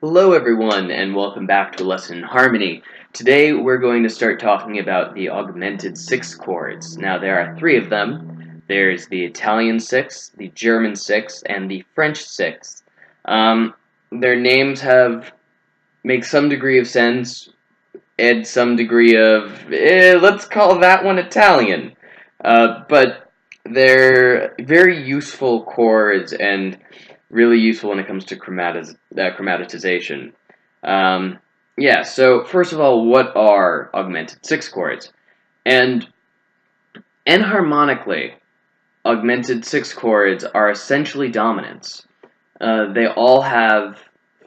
Hello everyone and welcome back to a lesson in harmony. Today we're going to start talking about the augmented sixth chords. Now there are three of them. There's the Italian sixth, the German sixth, and the French sixth. Their names make some degree of sense, add some degree of, let's call that one Italian. But they're very useful chords and really useful when it comes to chromatization. Yeah, so first of all, what are augmented sixth chords? And enharmonically, augmented sixth chords are essentially dominants. They all have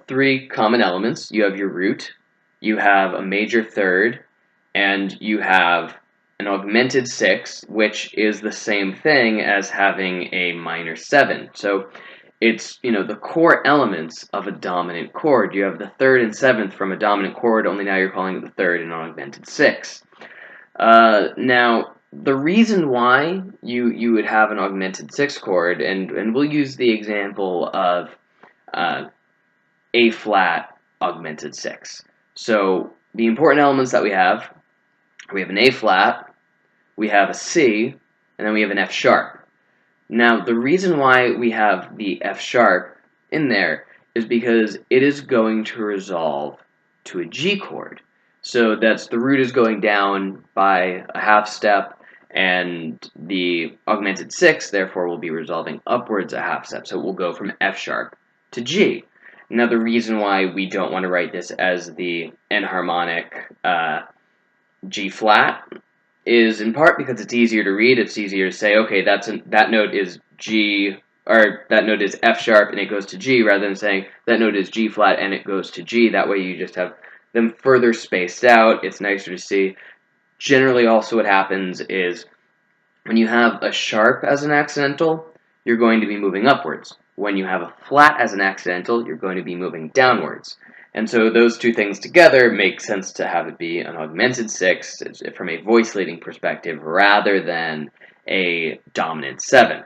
three common elements. You have your root, you have a major third, and you have an augmented sixth, which is the same thing as having a minor seven. So it's, the core elements of a dominant chord. You have the third and seventh from a dominant chord, only now you're calling it the third and an augmented sixth. Now, the reason why you would have an augmented sixth chord, and we'll use the example of A flat augmented sixth. So the important elements that we have an A flat, we have a C, and then we have an F sharp. Now, the reason why we have the F sharp in there is because it is going to resolve to a G chord. So that's the root is going down by a half step, and the augmented sixth, therefore, will be resolving upwards a half step. So it will go from F sharp to G. Now, the reason why we don't want to write this as the enharmonic G flat is in part because it's easier to read. It's easier to say, okay, that note is G, or that note is F sharp and it goes to G, rather than saying that note is G flat and it goes to G. That way you just have them further spaced out. It's nicer to see. Generally, also what happens is when you have a sharp as an accidental, you're going to be moving upwards. When you have a flat as an accidental, you're going to be moving downwards. And so those two things together make sense to have it be an augmented sixth from a voice leading perspective rather than a dominant seven.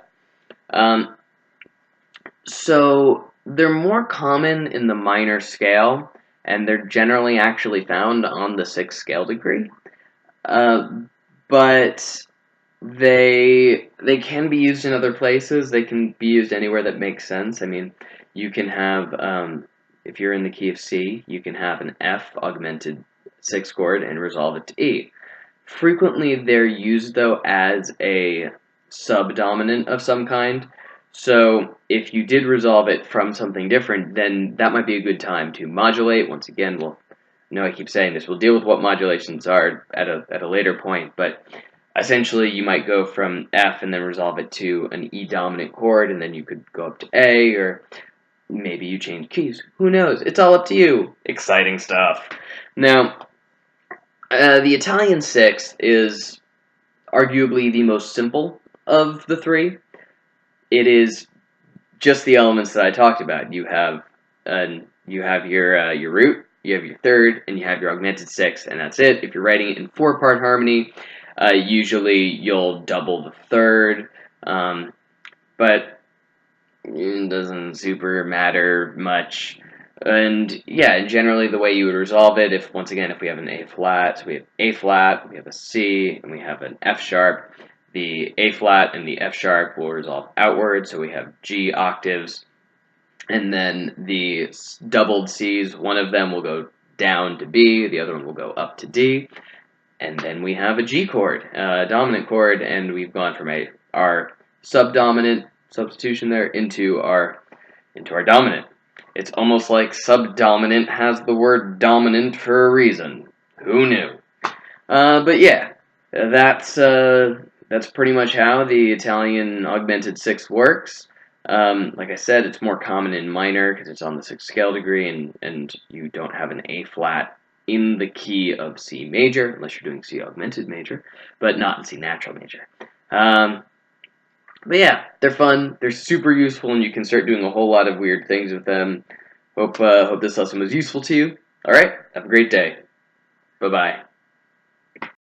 So they're more common in the minor scale, and they're generally actually found on the sixth scale degree. But they can be used in other places. They can be used anywhere that makes sense. I mean, you can have, if you're in the key of C, you can have an F augmented sixth chord and resolve it to E. Frequently, they're used, though, as a subdominant of some kind. So if you did resolve it from something different, then that might be a good time to modulate. Once again, I keep saying this, we'll deal with what modulations are at a later point, but essentially, you might go from F and then resolve it to an E dominant chord, and then you could go up to A, or maybe you change keys. Who knows? It's all up to you. Exciting stuff. Now, the Italian sixth is arguably the most simple of the three. It is just the elements that I talked about. You have your root, you have your third, and you have your augmented sixth, and that's it. If you're writing it in four-part harmony, usually you'll double the third, but it doesn't super matter much. And yeah, generally the way you would resolve it, if we have an A flat, so we have A flat, we have a C, and we have an F sharp, the A flat and the F sharp will resolve outward, so we have G octaves, and then the doubled C's, one of them will go down to B, the other one will go up to D, and then we have a G chord, a dominant chord, and we've gone from our subdominant substitution there into our dominant. It's almost like subdominant has the word dominant for a reason. Who knew? But yeah, that's pretty much how the Italian augmented sixth works. Like I said, it's more common in minor because it's on the sixth scale degree, and you don't have an A flat in the key of C major, unless you're doing C augmented major, but not in C natural major. But yeah, they're fun, they're super useful, and you can start doing a whole lot of weird things with them. Hope this lesson was useful to you. Alright, have a great day. Bye-bye.